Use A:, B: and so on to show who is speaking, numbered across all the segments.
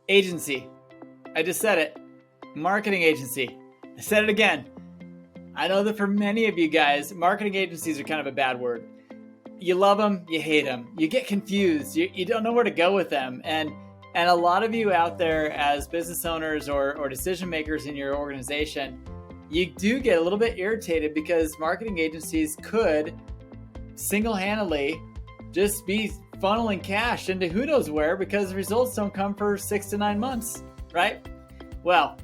A: Agency. I just said it. Marketing agency. I said it again. I know that for many of you guys, marketing agencies are kind of a bad word. You love them, you hate them. You get confused. You don't know where to go with them. And a lot of you out there as business owners or decision makers in your organization, you do get a little bit irritated because marketing agencies could single-handedly just be funneling cash into who knows where because the results don't come for 6 to 9 months, right? Well,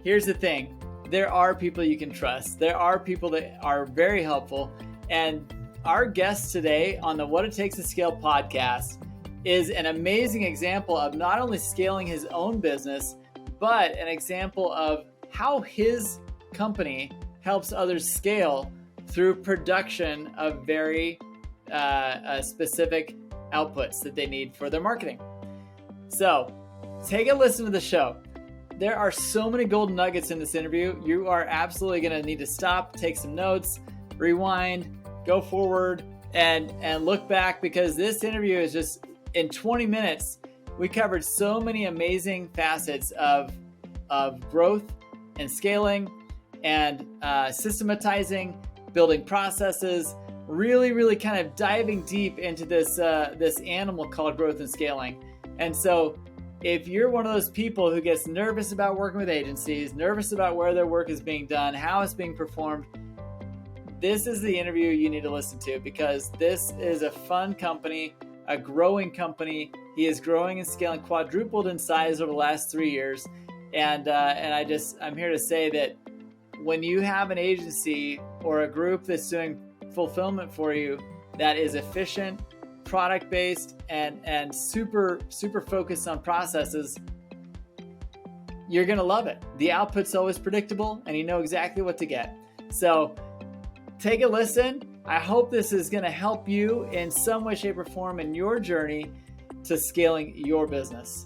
A: here's the thing. There are people you can trust. There are people that are very helpful. And our guest today on the What It Takes to Scale podcast is an amazing example of not only scaling his own business, but an example of how his company helps others scale through production of very specific outputs that they need for their marketing. So take a listen to the show. There are so many golden nuggets in this interview. You are absolutely going to need to stop, take some notes, rewind, go forward, and look back, because this interview is just, in 20 minutes, we covered so many amazing facets of growth and scaling and systematizing, building processes, really kind of diving deep into this animal called growth and scaling. And so if you're one of those people who gets nervous about working with agencies, nervous about where their work is being done, how it's being performed, this is the interview you need to listen to, because this is a fun company, a growing company. He is growing and scaling, quadrupled in size over the last 3 years. And I'm here to say that when you have an agency or a group that's doing fulfillment for you that is efficient, product-based, and super focused on processes, you're going to love it. The output's always predictable and you know exactly what to get. So take a listen. I hope this is going to help you in some way, shape, or form in your journey to scaling your business.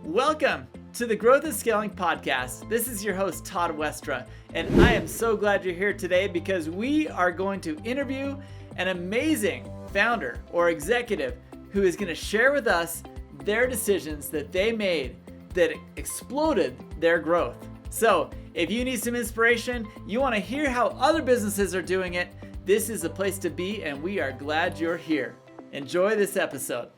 A: Welcome to the Growth and Scaling Podcast. This is your host, Todd Westra, and I am so glad you're here today because we are going to interview an amazing founder or executive who is going to share with us their decisions that they made that exploded their growth. So if you need some inspiration, you want to hear how other businesses are doing it, this is the place to be, and we are glad you're here. Enjoy this episode.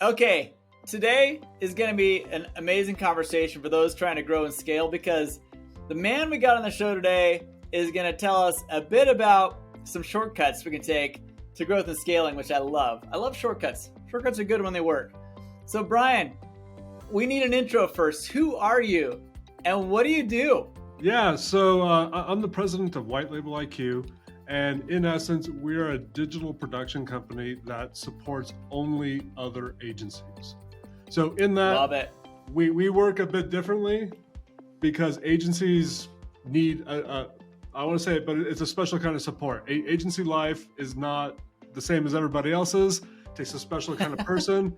A: Okay, today is going to be an amazing conversation for those trying to grow and scale, because the man we got on the show today is going to tell us a bit about some shortcuts we can take to growth and scaling, which I love. I love shortcuts. Shortcuts are good when they work. So Brian, we need an intro first. Who are you and what do you do?
B: Yeah, so I'm the president of White Label IQ, and in essence, we're a digital production company that supports only other agencies. So in that,
A: love it.
B: We work a bit differently because agencies need I want to say it, but it's a special kind of support. Agency life is not the same as everybody else's. It takes a special kind of person.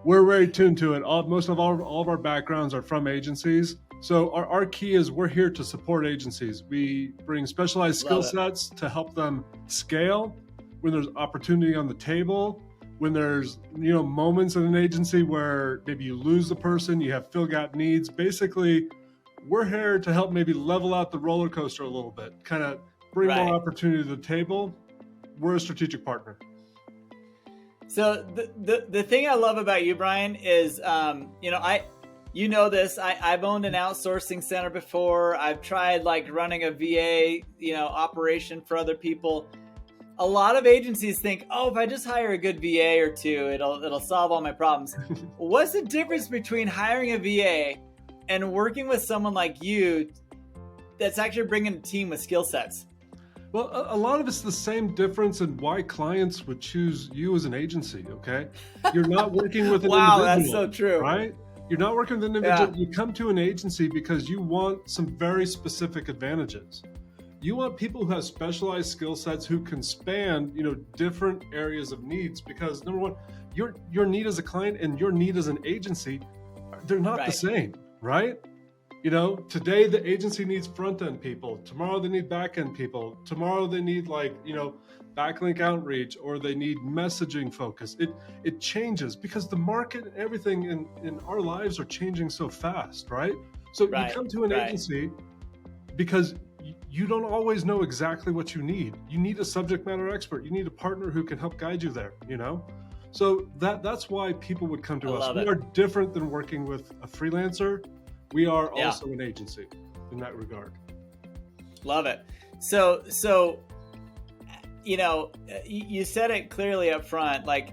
B: We're very tuned to it. Most of all of our backgrounds are from agencies. So our key is we're here to support agencies. We bring specialized skill sets to help them scale when there's opportunity on the table, when there's moments in an agency where maybe you lose the person, you have fill gap needs. Basically, we're here to help maybe level out the roller coaster a little bit, kind of bring more opportunity to the table. We're a strategic partner.
A: So the thing I love about you, Brian, is I've owned an outsourcing center before. I've tried running a VA operation for other people. A lot of agencies think, if I just hire a good VA or two, it'll solve all my problems. What's the difference between hiring a VA and working with someone like you that's actually bringing a team with skill sets?
B: Well, a lot of it's the same difference in why clients would choose you as an agency, okay? You're not working with an individual.
A: Wow, that's so true.
B: Right? You're not working with an individual. Yeah. You come to an agency because you want some very specific advantages. You want people who have specialized skill sets who can span, different areas of needs, because number one, your need as a client and your need as an agency, they're not the same, right? Today the agency needs front-end people. Tomorrow they need back-end people. Tomorrow they need backlink outreach, or they need messaging focus. It changes because the market and everything in our lives are changing so fast, right? So you come to an agency because you don't always know exactly what you need. You need a subject matter expert. You need a partner who can help guide you there, you know? So that's why people would come to us. We are different than working with a freelancer. We are also an agency in that regard.
A: Love it. So, you know, you said it clearly up front, like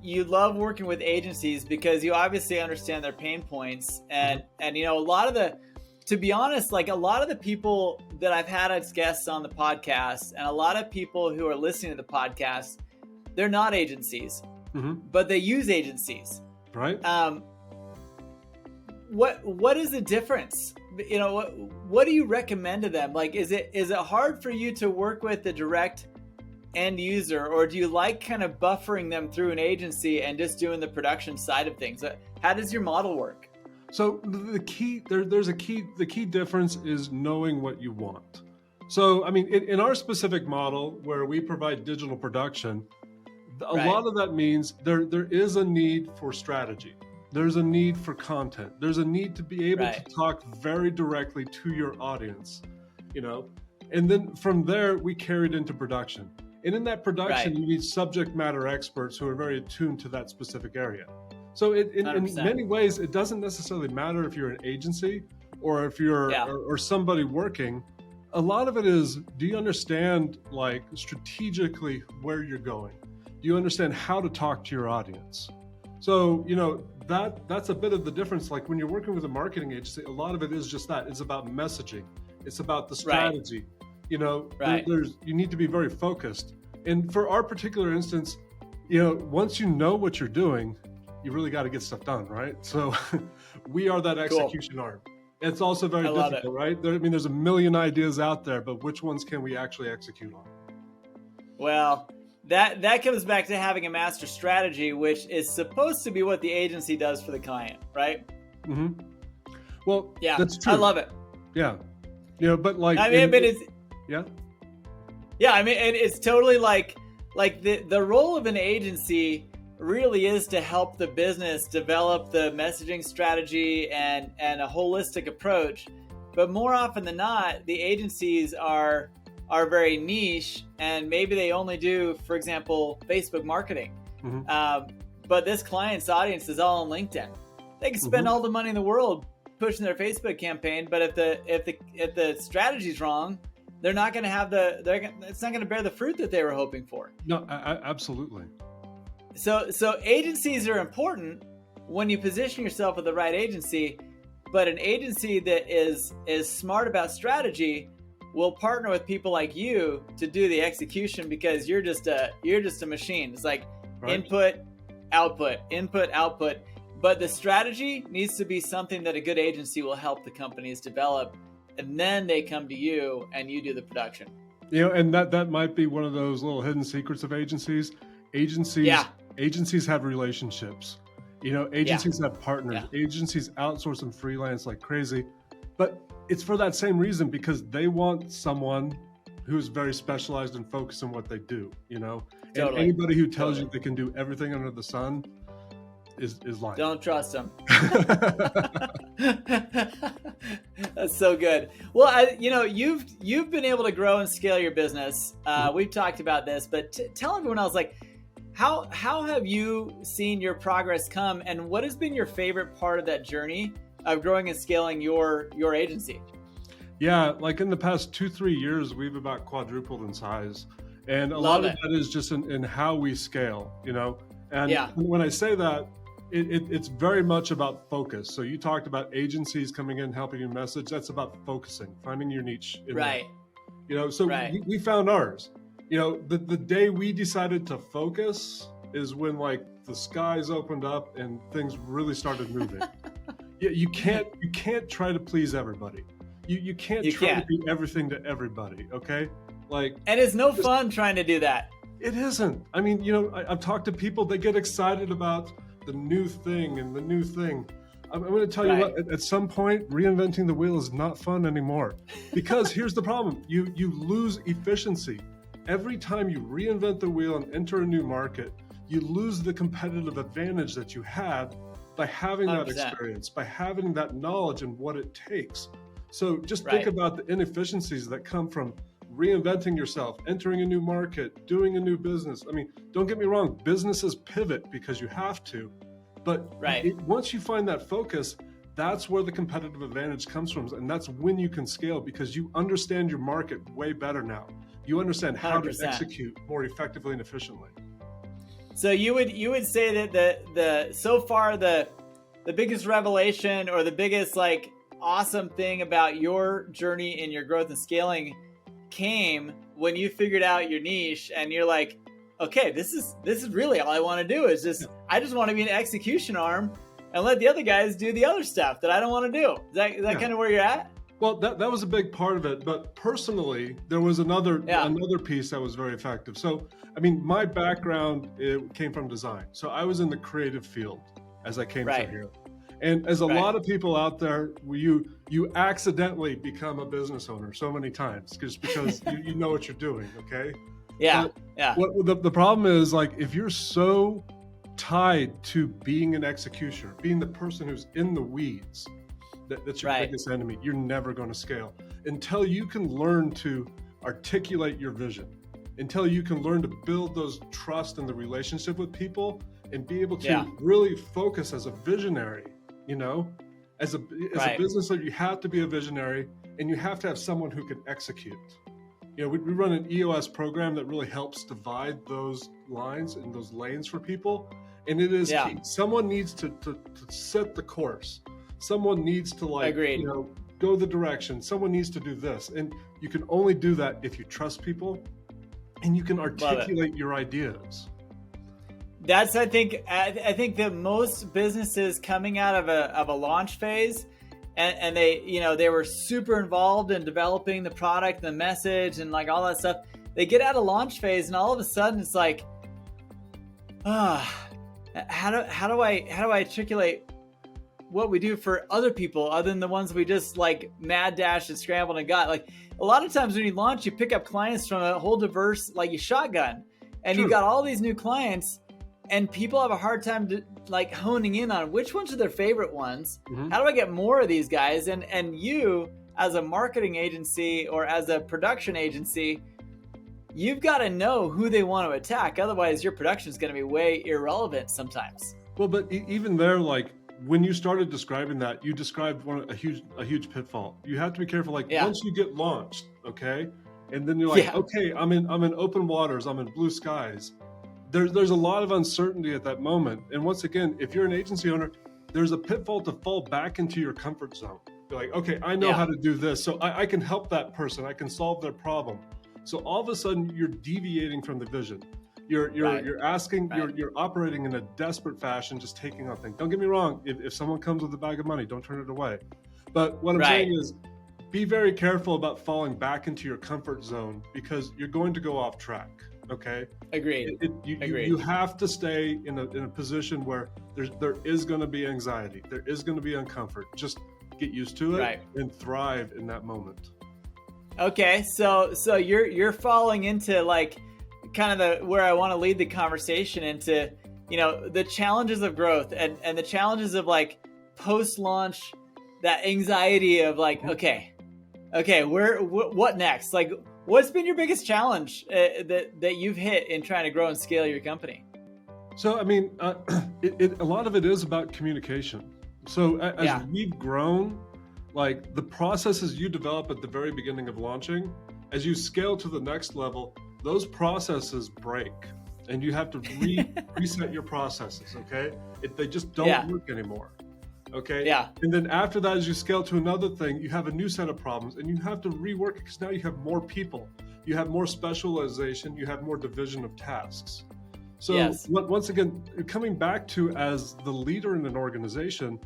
A: you love working with agencies because you obviously understand their pain points. And you know, to be honest, like a lot of the people that I've had as guests on the podcast and a lot of people who are listening to the podcast, they're not agencies, but they use agencies.
B: Right.
A: What is the difference? You know, what do you recommend to them? Like, is it hard for you to work with the direct end user, or do you like kind of buffering them through an agency and just doing the production side of things? How does your model work?
B: So the key difference is knowing what you want. So, I mean, in our specific model where we provide digital production, a lot of that means there is a need for strategy. There's a need for content. There's a need to be able to talk very directly to your audience, you know, and then from there we carry it into production. And in that production, you need subject matter experts who are very attuned to that specific area. So in many ways, it doesn't necessarily matter if you're an agency or if you're or somebody working. A lot of it is, do you understand like strategically where you're going? Do you understand how to talk to your audience? So, you know, that's a bit of the difference. Like when you're working with a marketing agency, a lot of it is just that. It's about messaging. It's about the strategy. You know, you need to be very focused. And for our particular instance, you know, once you know what you're doing, you really got to get stuff done, right? So we are that execution arm. It's also very difficult, right? There's a million ideas out there, but which ones can we actually execute on?
A: Well, that comes back to having a master strategy, which is supposed to be what the agency does for the client, right?
B: Well, that's true.
A: I love it.
B: Yeah. You know, but like,
A: I mean, it's totally like the role of an agency really is to help the business develop the messaging strategy and a holistic approach. But more often than not, the agencies are very niche, and maybe they only do, for example, Facebook marketing. But this client's audience is all on LinkedIn. They can spend all the money in the world pushing their Facebook campaign, but if the strategy's wrong, they're not going to have it's not going to bear the fruit that they were hoping for.
B: No, absolutely.
A: So agencies are important when you position yourself with the right agency, but an agency that is smart about strategy will partner with people like you to do the execution, because you're just a machine. It's like input, output. But the strategy needs to be something that a good agency will help the companies develop, and then they come to you and you do the production.
B: You know, and that might be one of those little hidden secrets of agencies. Agencies have relationships. You know, agencies have partners. Agencies outsource and freelance like crazy. But it's for that same reason, because they want someone who's very specialized and focused on what they do, you know? And anybody who tells you they can do everything under the sun is lying.
A: Don't trust them. That's so good. Well, you've been able to grow and scale your business. We've talked about this, but tell everyone else, like, how have you seen your progress come, and what has been your favorite part of that journey of growing and scaling your agency?
B: Yeah, like in the past 2-3 years, we've about quadrupled in size. And a lot of that is just in how we scale, you know? And when I say that, it's very much about focus. So you talked about agencies coming in, helping you message. That's about focusing, finding your niche. Right. You know, so we found ours. You know, the day we decided to focus is when like the skies opened up and things really started moving. You can't try to please everybody. You can't try to be everything to everybody. Okay, like, and
A: it's no fun trying to do that.
B: It isn't. I mean, you know, I've talked to people that get excited about the new thing and the new thing. I'm going to tell you what. At some point, reinventing the wheel is not fun anymore, because here's the problem: you lose efficiency. every time you reinvent the wheel and enter a new market, you lose the competitive advantage that you had by having that
A: 100%.
B: experience, by having that knowledge and what it takes. So just
A: Right.
B: think about the inefficiencies that come from reinventing yourself, entering a new market, doing a new business. I mean, don't get me wrong, businesses pivot because you have to, but
A: Right.
B: once you find that focus, that's where the competitive advantage comes from. And that's when you can scale, because you understand your market way better now. You understand how
A: 100%.
B: to execute more effectively and efficiently.
A: So you would say that the so far the biggest revelation or the biggest like awesome thing about your journey in your growth and scaling came when you figured out your niche and you're like, okay, this is really all I want to do is I just want to be an execution arm and let the other guys do the other stuff that I don't want to do. Is that kind of where you're at?
B: Well, that was a big part of it, but personally, there was another piece that was very effective. So, I mean, my background, it came from design. So I was in the creative field as I came to here. And as a lot of people out there, you accidentally become a business owner so many times just because you know what you're doing, okay?
A: Yeah,
B: The problem is, like, if you're so tied to being an executioner, being the person who's in the weeds, that's your biggest enemy. You're never going to scale until you can learn to articulate your vision, until you can learn to build those trust in the relationship with people and be able to really focus as a visionary. You know, as a business leader, you have to be a visionary and you have to have someone who can execute. You know, we run an EOS program that really helps divide those lines and those lanes for people. And it is key. Someone needs to set the course. Someone needs to go the direction. Someone needs to do this. And you can only do that if you trust people and you can articulate your ideas.
A: That's I think that most businesses coming out of a launch phase and they were super involved in developing the product, the message, and like all that stuff. They get out of launch phase and all of a sudden it's like, how do I articulate what we do for other people other than the ones we just like mad dashed and scrambled and got? Like a lot of times when you launch, you pick up clients from a whole diverse, like you shotgun, and you got all these new clients. And people have a hard time like honing in on which ones are their favorite ones. Mm-hmm. How do I get more of these guys? And you, as a marketing agency or as a production agency, you've got to know who they want to attack. Otherwise, your production is going to be way irrelevant sometimes.
B: Well, but even there, like when you started describing that, you described a huge pitfall. You have to be careful. Like once you get launched, okay, and then you're like, okay, I'm in open waters, I'm in blue skies. There's a lot of uncertainty at that moment. And once again, if you're an agency owner, there's a pitfall to fall back into your comfort zone. You're like, okay, I know how to do this. So I can help that person. I can solve their problem. So all of a sudden you're deviating from the vision. You're asking, you're operating in a desperate fashion, just taking on things. Don't get me wrong. If someone comes with a bag of money, don't turn it away. But what I'm saying is be very careful about falling back into your comfort zone because you're going to go off track. Okay.
A: Agreed.
B: You have to stay in a position where there is going to be anxiety. There is going to be uncomfort. Just get used to it and thrive in that moment.
A: Okay. So you're falling into like kind of where I want to lead the conversation into, the challenges of growth and the challenges of like post-launch, that anxiety of like, okay, what next? Like, what's been your biggest challenge that you've hit in trying to grow and scale your company?
B: So, I mean, a lot of it is about communication. So as we've grown, like the processes you develop at the very beginning of launching, as you scale to the next level, those processes break and you have to reset your processes, okay? They just don't work anymore. Okay. Yeah. And then after that, as you scale to another thing, you have a new set of problems and you have to rework it because now you have more people, you have more specialization, you have more division of tasks. So once again, coming back to as the leader in an organization,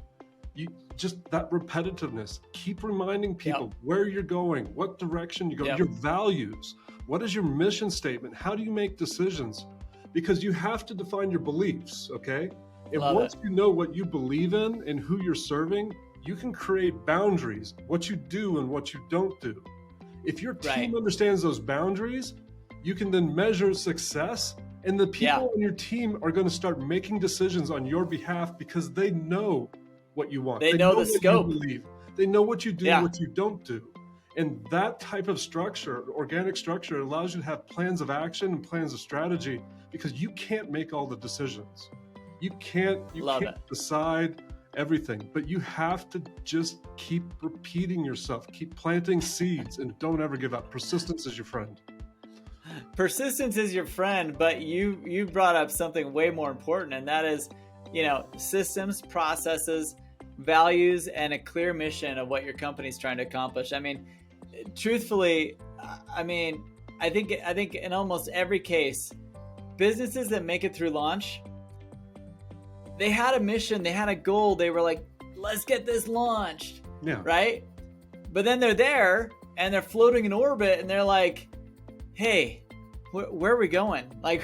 B: you just that repetitiveness, keep reminding people where you're going, what direction you go, your values, what is your mission statement? How do you make decisions? Because you have to define your beliefs. Okay. And once you know what you believe in and who you're serving, you can create boundaries, what you do and what you don't do. If your team understands those boundaries, you can then measure success, and the people on your team are going to start making decisions on your behalf because they know what you want.
A: They know the
B: what
A: scope.
B: you believe. They know what you do,
A: Yeah.
B: what you don't do. And that type of structure, organic structure, allows you to have plans of action and plans of strategy, because you can't make all the decisions. You can't decide everything, but you have to just keep repeating yourself, keep planting seeds, and don't ever give up. Persistence is your friend.
A: Persistence is your friend, but you brought up something way more important, and that is, systems, processes, values, and a clear mission of what your company's trying to accomplish. I mean, truthfully, I think in almost every case, businesses that make it through launch, they had a mission, they had a goal, they were like, let's get this launched.
B: Yeah.
A: Right? But then they're there and they're floating in orbit and they're like, hey, where are we going? Like,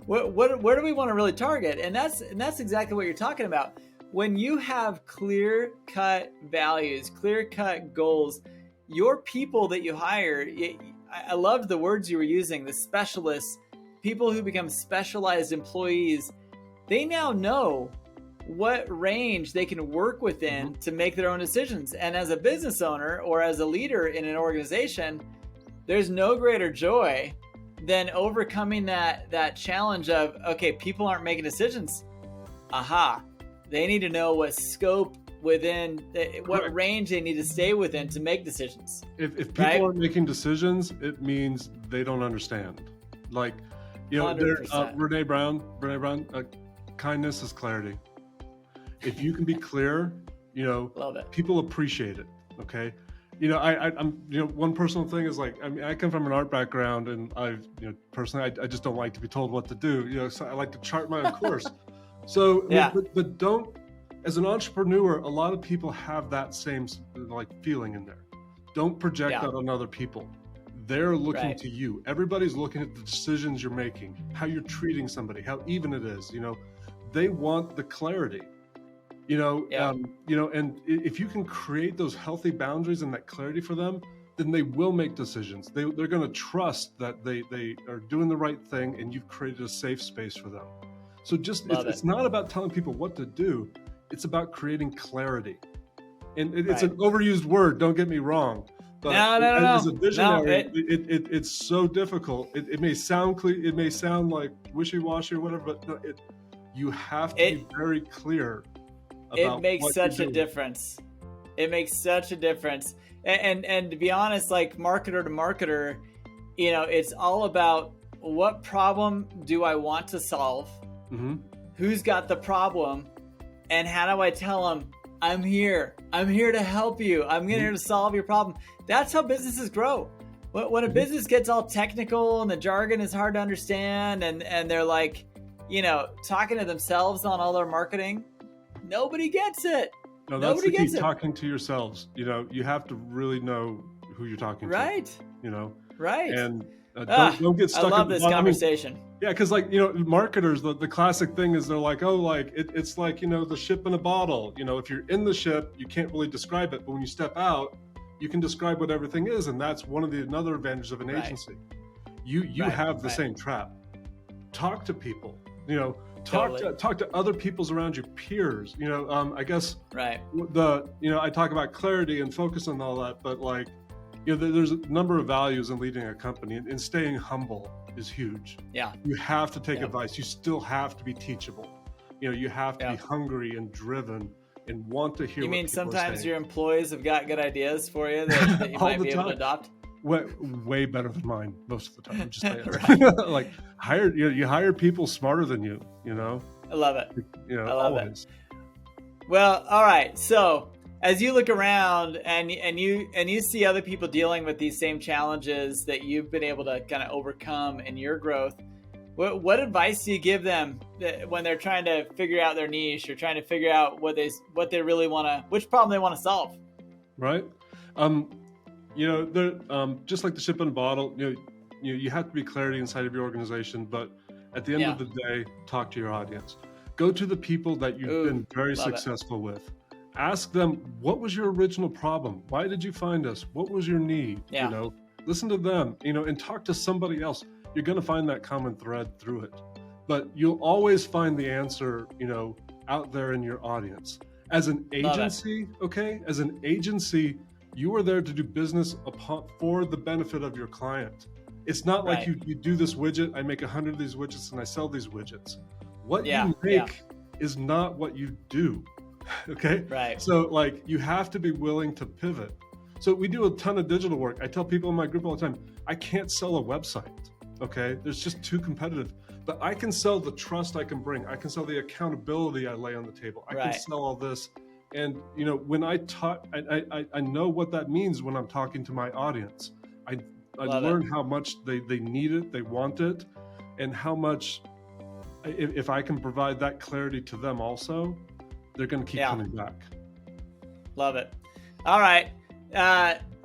A: where do we want to really target? And that's exactly what you're talking about. When you have clear-cut values, clear-cut goals, your people that you hire, I loved the words you were using, the specialists, people who become specialized employees, they now know what range they can work within to make their own decisions. And as a business owner or as a leader in an organization, there's no greater joy than overcoming that challenge of, okay, people aren't making decisions. Aha. They need to know what scope within, what range they need to stay within to make decisions.
B: If people aren't making decisions, it means they don't understand. Like, Brene Brown, kindness is clarity. If you can be clear,
A: Love it.
B: People appreciate it. Okay. I'm one personal thing is like, I come from an art background, and personally, I just don't like to be told what to do, so I like to chart my own course. So, but don't, as an entrepreneur, a lot of people have that same feeling in there. Don't project that on other people. They're looking to you. Everybody's looking at the decisions you're making, how you're treating somebody, how even it is, they want the clarity, and if you can create those healthy boundaries and that clarity for them, then they will make decisions. They're going to trust that they are doing the right thing, and you've created a safe space for them. So it's not about telling people what to do. It's about creating clarity. And it's an overused word, don't get me wrong. But
A: no.
B: As a visionary, it's so difficult. It may sound clear, it may sound like wishy-washy or whatever, but you have to be very clear about
A: it makes
B: what
A: such
B: you're
A: a
B: doing.
A: difference. It makes such a difference. And to be honest, like marketer to marketer, it's all about what problem do I want to solve?
B: Mm-hmm.
A: Who's got the problem? And how do I tell them, I'm here to help you. I'm here to solve your problem. That's how businesses grow. When a business gets all technical and the jargon is hard to understand, and they're like, talking to themselves on all their marketing, nobody gets it.
B: No, that's the key. Talking to yourselves. You have to really know who you're talking to.
A: Right. Right.
B: And don't get stuck.
A: I love this conversation.
B: Because marketers, the classic thing is they're like, it's like, the ship in a bottle. If you're in the ship, you can't really describe it, but when you step out, you can describe what everything is, and that's another advantage of an agency. You have the same trap. Talk to people. Talk to other people's around you, peers. I guess I talk about clarity and focus on all that, but there's a number of values in leading a company, and staying humble is huge.
A: Yeah.
B: You have to take advice. You still have to be teachable. You have to be hungry and driven and want to hear. You mean
A: sometimes your employees have got good ideas for you that you might be able to adopt?
B: Way better than mine most of the time. Just saying. You hire people smarter than you.
A: I love it.
B: I love it.
A: Well, all right. So as you look around and you see other people dealing with these same challenges that you've been able to kind of overcome in your growth, what advice do you give them when they're trying to figure out their niche or trying to figure out what they really want to, which problem they want to solve?
B: Right. They're just like the ship in a bottle. You have to be clarity inside of your organization, but at the end of the day, talk to your audience. Go to the people that you've been very successful with. Ask them, what was your original problem? Why did you find us? What was your need? Listen to them, and talk to somebody else. you're going to find that common thread through it. But you'll always find the answer, out there in your audience. As an agency, as an agency, you are there to do business for the benefit of your client. It's not like you do this widget, I make 100 of these widgets and I sell these widgets. What you make is not what you do. Okay.
A: Right.
B: So like you have to be willing to pivot. So we do a ton of digital work. I tell people in my group all the time, I can't sell a website. Okay. There's just too competitive, but I can sell the trust I can bring. I can sell the accountability I lay on the table. I can sell all this. And when I talk, I know what that means when I'm talking to my audience. I learn how much they need it, they want it, and how much, if I can provide that clarity to them also, they're going to keep coming back.
A: Love it. All right.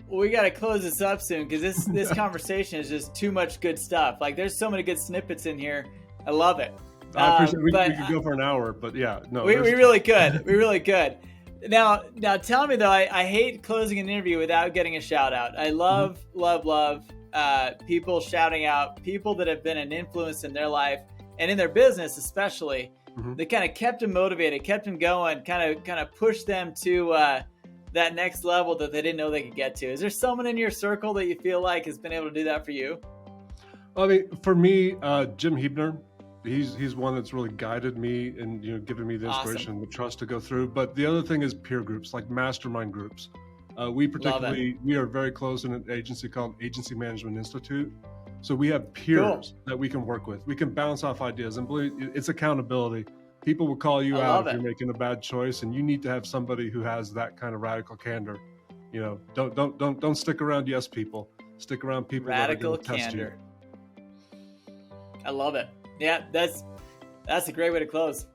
A: We got to close this up soon because this conversation is just too much good stuff. Like there's so many good snippets in here. I love it.
B: I appreciate it. We could go for an hour, but yeah, no.
A: We really could. We really could. Now tell me though, I hate closing an interview without getting a shout out. I love people shouting out people that have been an influence in their life and in their business, especially. That kind of kept them motivated, kept them going, kind of pushed them to that next level that they didn't know they could get to. Is there someone in your circle that you feel like has been able to do that for you?
B: I mean, for me, Jim Hebner. He's one that's really guided me and given me the inspiration and the trust to go through. But the other thing is peer groups, like mastermind groups. We are very close in an agency called Agency Management Institute. So we have peers that we can work with. We can bounce off ideas, and believe it's accountability. People will call you out if you're making a bad choice, and you need to have somebody who has that kind of radical candor. Don't stick around yes people. Stick around people
A: radical
B: that are going to test you.
A: I love it. Yeah, that's a great way to close.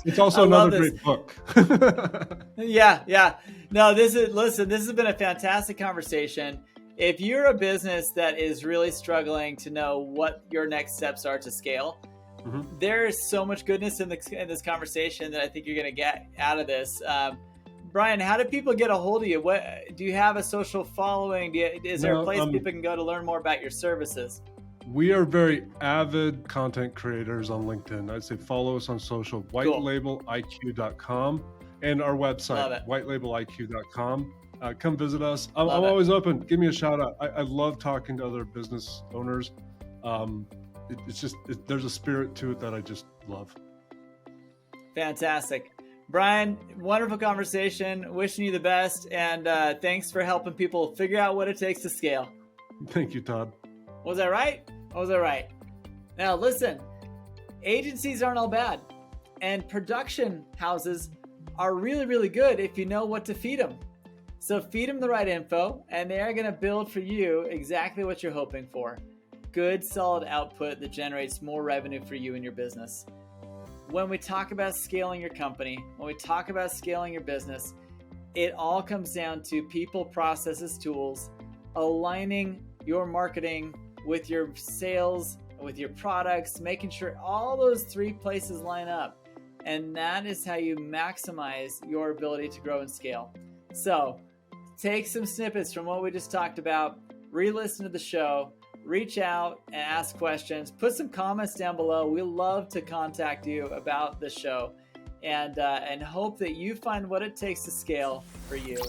B: It's also another great book.
A: Yeah. No, this has been a fantastic conversation. If you're a business that is really struggling to know what your next steps are to scale, there is so much goodness in this conversation that I think you're going to get out of this. Brian, how do people get a hold of you? What do you have a social following? Is there a place people can go to learn more about your services?
B: We are very avid content creators on LinkedIn. I'd say follow us on social, whitelabeliq.com, and our website, whitelabeliq.com. Come visit us. I'm always open. Give me a shout out. I love talking to other business owners. There's a spirit to it that I just love.
A: Fantastic. Brian, wonderful conversation. Wishing you the best. And thanks for helping people figure out what it takes to scale.
B: Thank you, Todd.
A: Was I right? Now listen, agencies aren't all bad. And production houses are really, really good if you know what to feed them. So feed them the right info, and they are going to build for you exactly what you're hoping for. Good, solid output that generates more revenue for you and your business. When we talk about scaling your company, when we talk about scaling your business, it all comes down to people, processes, tools, aligning your marketing with your sales, with your products, making sure all those three places line up. And that is how you maximize your ability to grow and scale. So take some snippets from what we just talked about, re-listen to the show, reach out and ask questions, put some comments down below. We love to contact you about the show and hope that you find what it takes to scale for you.